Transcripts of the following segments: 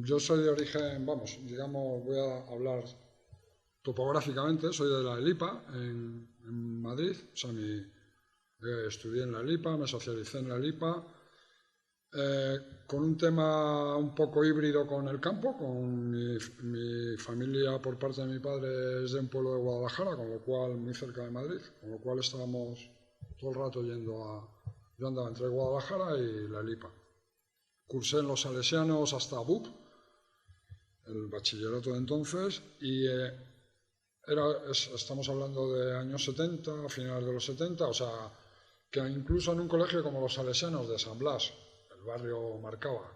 Yo soy de origen, vamos, digamos, voy a hablar topográficamente, soy de la ELIPA, en Madrid, o sea, estudié en la ELIPA, me socialicé en la ELIPA, con un tema un poco híbrido con el campo, con mi familia por parte de mi padre es de un pueblo de Guadalajara, con lo cual muy cerca de Madrid, con lo cual estábamos todo el rato yo andaba entre Guadalajara y la ELIPA. Cursé en los Salesianos hasta BUP, el bachillerato de entonces, y estamos hablando de años 70, finales de los 70, o sea, que incluso en un colegio como los Salesianos de San Blas, el barrio marcaba,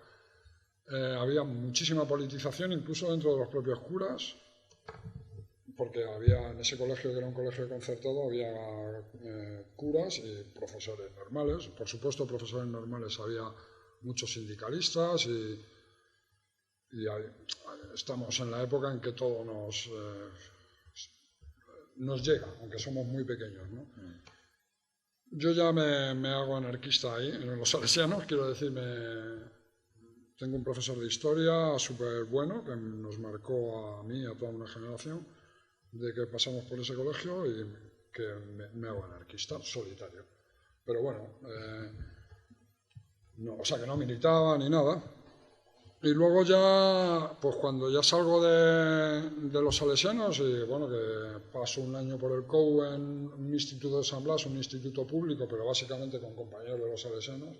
había muchísima politización, incluso dentro de los propios curas, porque había en ese colegio, que era un colegio concertado, había curas y profesores normales. Por supuesto, profesores normales había muchos sindicalistas y estamos en la época en que todo nos llega, aunque somos muy pequeños, ¿no? Yo ya me hago anarquista ahí, en los Salesianos, quiero decir, tengo un profesor de historia súper bueno que nos marcó a mí y a toda una generación de que pasamos por ese colegio y que me hago anarquista, solitario. Pero bueno, no, o sea que no militaba ni nada. Y luego ya, pues cuando ya salgo de los Salesianos, y bueno, que paso un año por el COU en un instituto de San Blas, un instituto público, pero básicamente con compañeros de los Salesianos,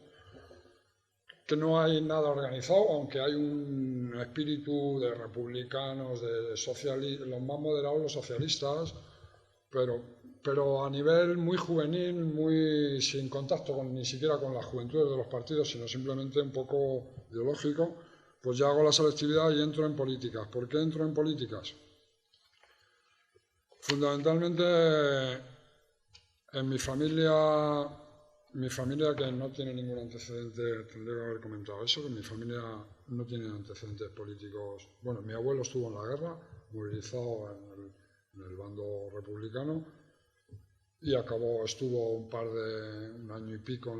que no hay nada organizado, aunque hay un espíritu de republicanos, de socialistas, los más moderados los socialistas, pero a nivel muy juvenil, muy sin contacto ni siquiera con las juventudes de los partidos, sino simplemente un poco ideológico. Pues ya hago la selectividad y entro en políticas. ¿Por qué entro en políticas? Fundamentalmente en mi familia que no tiene ningún antecedente, tendría que haber comentado eso, que mi familia no tiene antecedentes políticos. Bueno, mi abuelo estuvo en la guerra, movilizado en el bando republicano, y estuvo un año y pico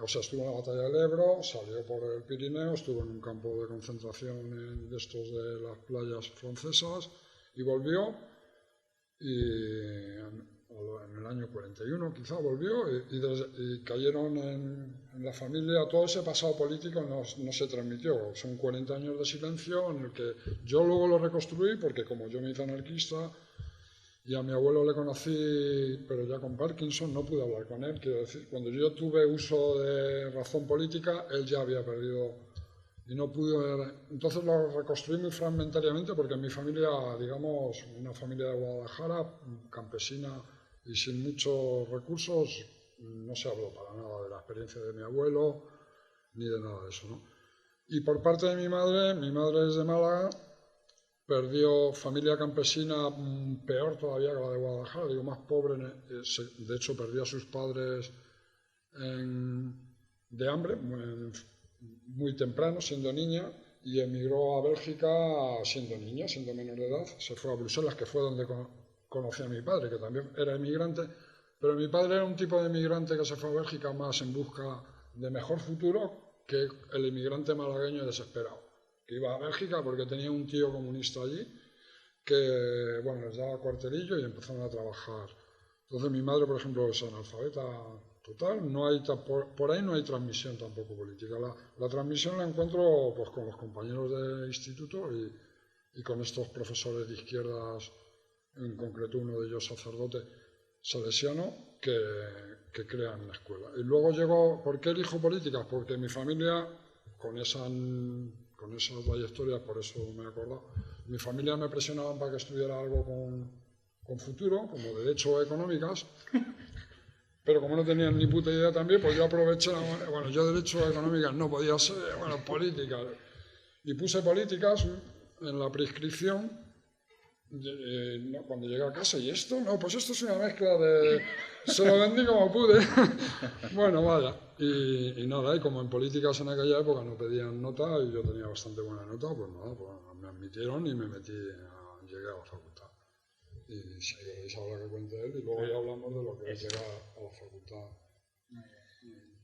estuvo en la batalla del Ebro, salió por el Pirineo, estuvo en un campo de concentración de estos de las playas francesas y volvió, y en el año 41 quizá volvió, y cayeron en la familia, todo ese pasado político no se transmitió. Son 40 años de silencio en el que yo luego lo reconstruí, porque como yo me hice anarquista, y a mi abuelo le conocí, pero ya con Parkinson, no pude hablar con él. Quiero decir, cuando yo tuve uso de razón política, él ya había perdido y no pude. Entonces lo reconstruí muy fragmentariamente, porque en mi familia, digamos, una familia de Guadalajara, campesina y sin muchos recursos, no se habló para nada de la experiencia de mi abuelo ni de nada de eso, ¿no? Y por parte de mi madre es de Málaga. Perdió familia campesina, peor todavía que la de Guadalajara, digo, más pobre. De hecho, perdió a sus padres de hambre muy temprano, siendo niña, y emigró a Bélgica siendo niña, siendo menor de edad. Se fue a Bruselas, que fue donde conocí a mi padre, que también era emigrante. Pero mi padre era un tipo de emigrante que se fue a Bélgica más en busca de mejor futuro que el emigrante malagueño desesperado, que iba a Bélgica porque tenía un tío comunista allí que, bueno, les daba cuartelillo y empezaron a trabajar. Entonces mi madre, por ejemplo, es analfabeta total, por ahí no hay transmisión tampoco política. La transmisión la encuentro pues con los compañeros de instituto y con estos profesores de izquierdas, en concreto uno de ellos sacerdote salesiano, que crean la escuela. Y luego llegó, ¿por qué elijo políticas? Porque mi familia, con esa trayectoria, por eso me he acordado, mi familia me presionaban para que estudiara algo con futuro, como derecho o económicas, pero como no tenían ni puta idea también, pues yo aproveché, bueno, yo derecho o económicas no podía ser, bueno, políticas. Y puse políticas en la prescripción. No, cuando llegué a casa, ¿y esto? No, pues esto es una mezcla de... Se lo vendí como pude. Bueno, vaya. Y nada, y como en políticas en aquella época no pedían nota y yo tenía bastante buena nota, pues nada, pues me admitieron y llegué a la facultad. Y si queréis hablar que cuente él, y luego ya hablamos de lo que es llegar a la facultad.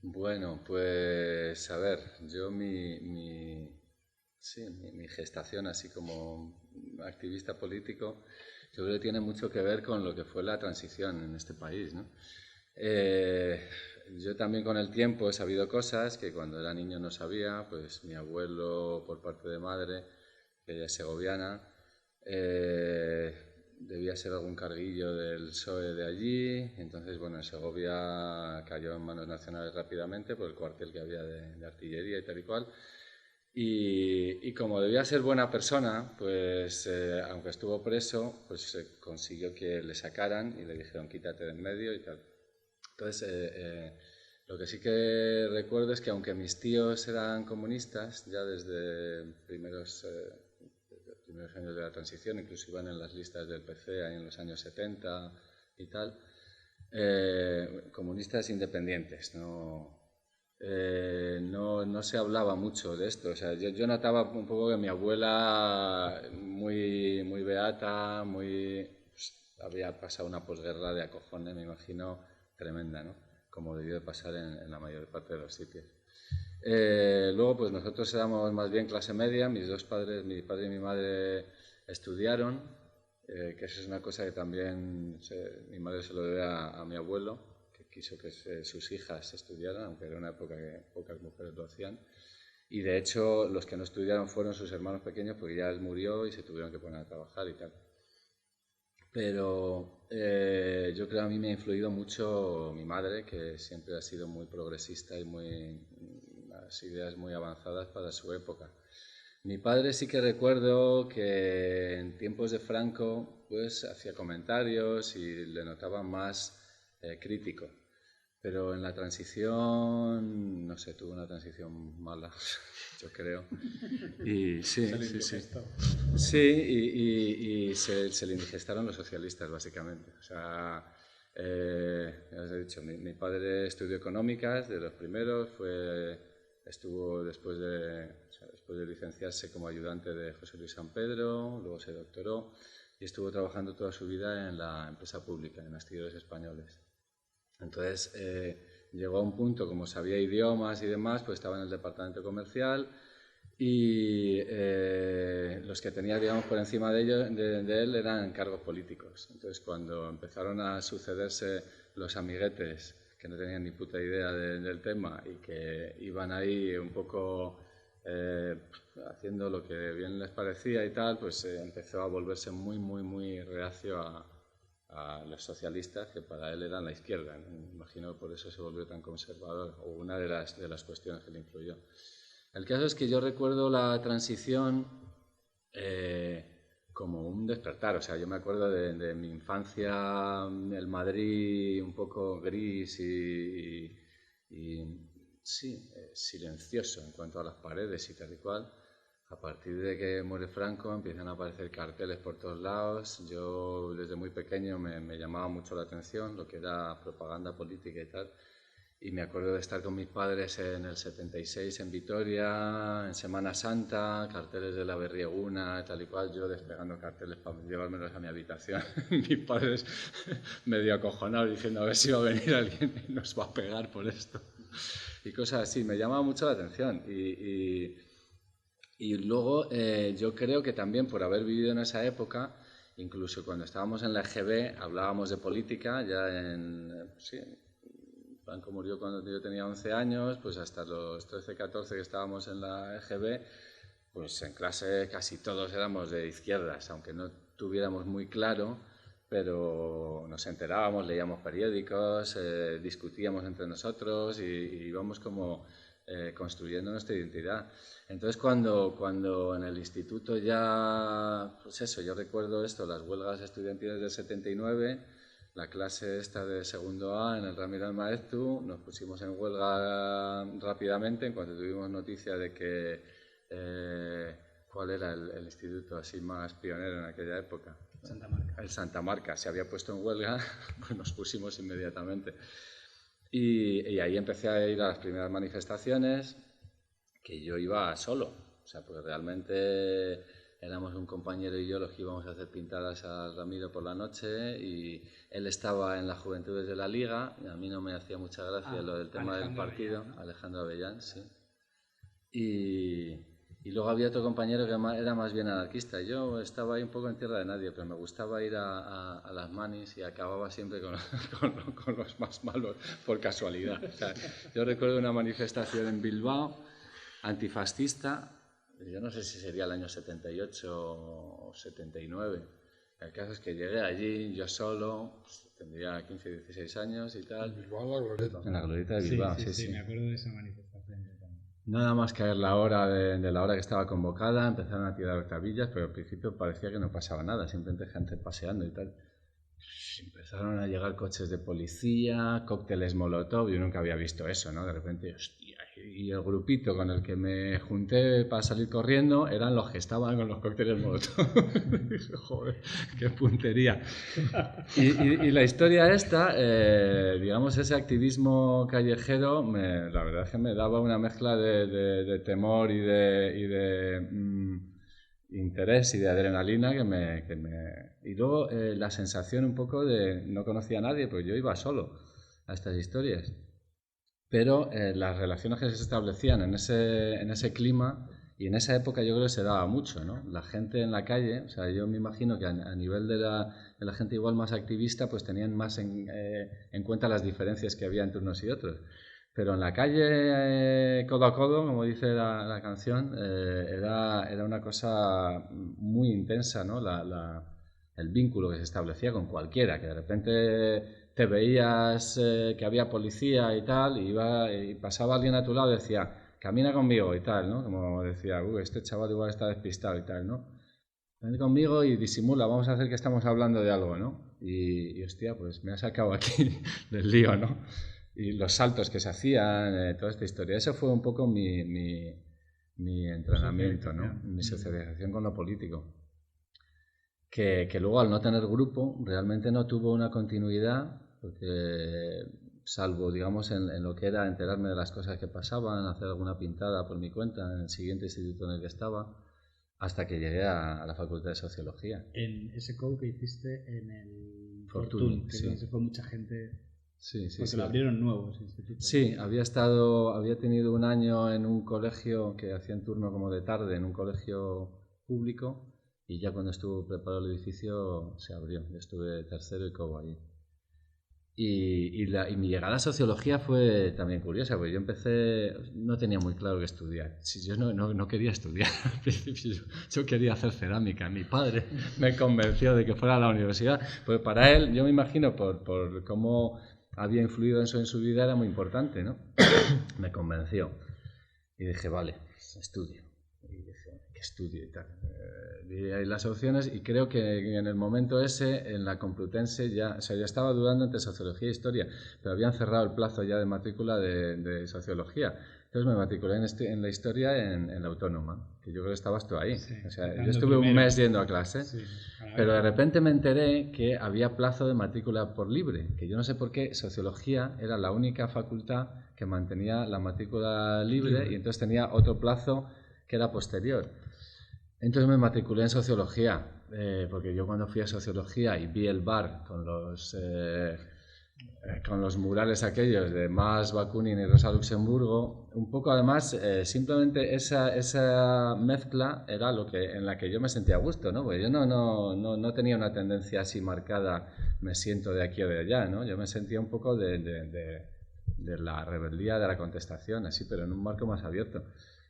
Bueno, pues a ver, yo sí, mi gestación así como activista político, yo creo que tiene mucho que ver con lo que fue la transición en este país, ¿no? Yo también con el tiempo he sabido cosas que cuando era niño no sabía, pues mi abuelo por parte de madre, que ella es segoviana, debía ser algún carguillo del PSOE de allí, entonces bueno, en Segovia cayó en manos nacionales rápidamente por el cuartel que había de artillería y tal y cual. Y como debía ser buena persona, pues aunque estuvo preso, pues consiguió que le sacaran y le dijeron quítate de en medio y tal. Entonces, lo que sí que recuerdo es que aunque mis tíos eran comunistas, ya desde primeros años de la transición, incluso iban en las listas del PC ahí en los años 70 y tal, comunistas independientes, no se hablaba mucho de esto. O sea, yo notaba un poco que mi abuela, muy beata, pues, había pasado una posguerra de acojones, me imagino, tremenda, ¿no? Como debió de pasar en la mayor parte de los sitios. Luego, pues nosotros éramos más bien clase media, mis dos padres, mi padre y mi madre estudiaron, que eso es una cosa que también mi madre se lo debe a mi abuelo, que quiso que sus hijas estudiaran, aunque era una época que pocas mujeres lo hacían. Y de hecho, los que no estudiaron fueron sus hermanos pequeños, porque ya él murió y se tuvieron que poner a trabajar y tal. Pero yo creo que a mí me ha influido mucho mi madre, que siempre ha sido muy progresista y las ideas muy avanzadas para su época. Mi padre sí que recuerdo que en tiempos de Franco pues hacía comentarios y le notaba más crítico. Pero en la transición, no sé, tuvo una transición mala, yo creo. Y sí, sí, sí. Sí, y se le indigestaron los socialistas, básicamente. O sea, ya os he dicho, mi padre estudió económicas, de los primeros, estuvo después de licenciarse como ayudante de José Luis San Pedro, luego se doctoró y estuvo trabajando toda su vida en la empresa pública, en Astilleros Españoles. Entonces, llegó a un punto, como sabía idiomas y demás, pues estaba en el departamento comercial y los que tenía, digamos, por encima de él eran cargos políticos. Entonces, cuando empezaron a sucederse los amiguetes que no tenían ni puta idea del tema y que iban ahí un poco haciendo lo que bien les parecía y tal, pues empezó a volverse muy reacio a los socialistas, que para él eran la izquierda, ¿no? Me imagino que por eso se volvió tan conservador, o una de las cuestiones que le influyó. El caso es que yo recuerdo la transición como un despertar. O sea, yo me acuerdo de mi infancia, el Madrid un poco gris y sí, silencioso en cuanto a las paredes y tal y cual. A partir de que muere Franco empiezan a aparecer carteles por todos lados. Yo desde muy pequeño me llamaba mucho la atención lo que era propaganda política y tal. Y me acuerdo de estar con mis padres en el 76 en Vitoria, en Semana Santa, carteles de la Berrieguna, tal y cual, yo despegando carteles para llevármelos a mi habitación. Mis padres medio acojonados diciendo a ver si va a venir alguien y nos va a pegar por esto. Y cosas así, me llamaba mucho la atención. Y luego yo creo que también por haber vivido en esa época, incluso cuando estábamos en la EGB hablábamos de política, ya sí, Franco murió cuando yo tenía 11 años, pues hasta los 13, 14 que estábamos en la EGB, pues en clase casi todos éramos de izquierdas, aunque no tuviéramos muy claro, pero nos enterábamos, leíamos periódicos, discutíamos entre nosotros y íbamos como construyendo nuestra identidad. Entonces cuando en el instituto ya, pues eso, yo recuerdo esto, las huelgas estudiantiles del 79, la clase esta de segundo A en el Ramiro del Maeztu, nos pusimos en huelga rápidamente en cuanto tuvimos noticia de que ¿cuál era el instituto así más pionero en aquella época? Santa Marca. El Santa Marca se había puesto en huelga, pues nos pusimos inmediatamente. Y ahí empecé a ir a las primeras manifestaciones, que yo iba solo, o sea, pues realmente éramos un compañero y yo los que íbamos a hacer pintadas al Ramiro por la noche y él estaba en las Juventudes de la Liga y a mí no me hacía mucha gracia lo del tema del partido, Alejandro Avellán, sí. Y luego había otro compañero que era más bien anarquista. Yo estaba ahí un poco en tierra de nadie, pero me gustaba ir a las manis y acababa siempre con los más malos, por casualidad. O sea, yo recuerdo una manifestación en Bilbao, antifascista, yo no sé si sería el año 78 o 79. El caso es que llegué allí, yo solo, pues, tendría 15, 16 años y tal. En Bilbao, en la Glorieta. En la Glorieta de Bilbao, Sí, me acuerdo de esa manifestación yo también. Nada más caer la hora de la hora que estaba convocada, empezaron a tirar octavillas, pero al principio parecía que no pasaba nada, simplemente gente paseando y tal. Empezaron a llegar coches de policía, cócteles molotov, yo nunca había visto eso, ¿no? De repente, hostia, y el grupito con el que me junté para salir corriendo eran los que estaban con los cócteles molotov. Joder, qué puntería. Y la historia esta, digamos, ese activismo callejero, la verdad es que me daba una mezcla de temor y de interés y de adrenalina y luego la sensación un poco de no conocía a nadie, pues yo iba solo a estas historias, pero las relaciones que se establecían en ese clima y en esa época yo creo que se daba mucho, ¿no? La gente en la calle, o sea, yo me imagino que a nivel de la gente igual más activista, pues tenían más en cuenta las diferencias que había entre unos y otros. Pero en la calle, codo a codo, como dice la canción, era una cosa muy intensa, ¿no? El vínculo que se establecía con cualquiera, que de repente te veías que había policía y tal, y pasaba alguien a tu lado y decía, camina conmigo y tal, ¿no? Como decía, este chaval igual está despistado y tal, ¿no? Ven conmigo y disimula, vamos a hacer que estamos hablando de algo, ¿no? Y hostia, pues me ha sacado aquí del lío, ¿no? Y los saltos que se hacían, toda esta historia. Eso fue un poco mi entrenamiento, ¿no? Mi socialización con lo político. Que luego al no tener grupo realmente no tuvo una continuidad, porque salvo, digamos, en lo que era enterarme de las cosas que pasaban, hacer alguna pintada por mi cuenta en el siguiente instituto en el que estaba, hasta que llegué a la Facultad de Sociología. En ese co que hiciste en el Fortuny, que sí. no se fue mucha gente. Sí, porque lo abrieron nuevo ese instituto. Sí, había tenido un año en un colegio que hacía un turno como de tarde, en un colegio público, y ya cuando estuvo preparado el edificio se abrió. Yo estuve tercero y cobo allí. Y mi llegada a sociología fue también curiosa, porque yo empecé, no tenía muy claro qué estudiar. Yo no quería estudiar al principio, yo quería hacer cerámica. Mi padre me convenció de que fuera a la universidad, pues para él, yo me imagino, por cómo había influido eso en su vida, era muy importante, ¿no? Me convenció. Y dije, vale, estudio. Y dije, ¿qué estudio y tal? Vi ahí las opciones y creo que en el momento ese, en la Complutense, ya estaba dudando entre sociología e historia, pero habían cerrado el plazo ya de matrícula de sociología. Entonces me matriculé en la historia en la Autónoma, que yo creo que estabas tú ahí. Sí, o sea, yo estuve un mes yendo a clase, sí, pero de repente me enteré que había plazo de matrícula por libre, que yo no sé por qué sociología era la única facultad que mantenía la matrícula libre y entonces tenía otro plazo que era posterior. Entonces me matriculé en sociología, porque yo cuando fui a sociología y vi el bar con los murales aquellos de Mas Bakunin y Rosa Luxemburgo, un poco además, simplemente esa mezcla era en la que yo me sentía a gusto, ¿no? Porque yo no tenía una tendencia así marcada, me siento de aquí o de allá, ¿no? Yo me sentía un poco de la rebeldía, de la contestación, así, pero en un marco más abierto.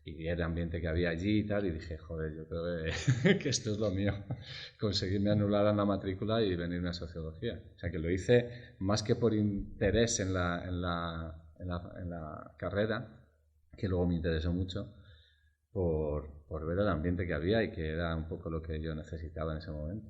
Y vi el ambiente que había allí y tal, y dije, joder, yo creo que esto es lo mío, conseguirme anular en la matrícula y venirme a sociología. O sea, que lo hice más que por interés en la carrera, que luego me interesó mucho, por ver el ambiente que había y que era un poco lo que yo necesitaba en ese momento.